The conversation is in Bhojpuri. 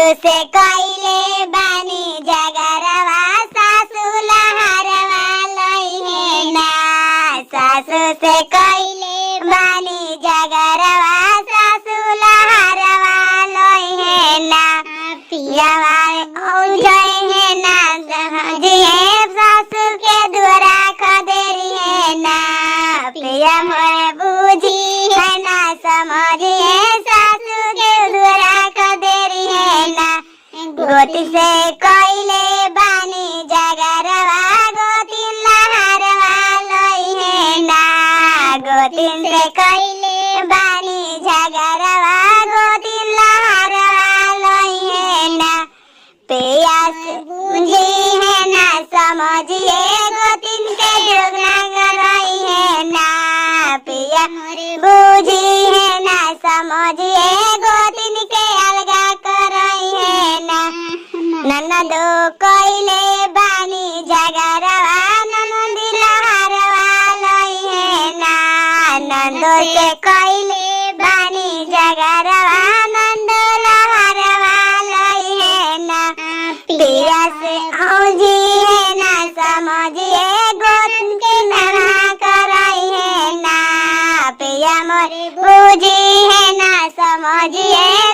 से कइले बानी जगरवा सासू लहरवा लइहे ना। सासू से कइले बानी जगरवा सासू लहरवा लइहे ना। पियावा औजइहे ना जिहे सासू के दुआरा खदेरिहे ना। पिया मोरे बुझी है ना समझिए सासू के दुआरा खदेरिहे ना। गोती से कइले बानी जगरवा गोतिन लहरवा लइहे ना। गोतिन से कइले बानी जगरवा गोतिन लहरवा लइहे ना। पिया से बुझी है ना समझिए गोतिन के जोगना करइहे ना। पिया मोरे बुझी है ना समझिए गोतिन के अलगा करइहे ना। ननदो कइले बानी जगरवा ननदी लहरवा लइहे ना। नंदो से कइले बानी जगरवा नंदो लहरवा लइहे ना। पिया से औजी है ना समझिए गोतिन के नहा करइहे ना। पिया मोरे बुझी है ना समझिए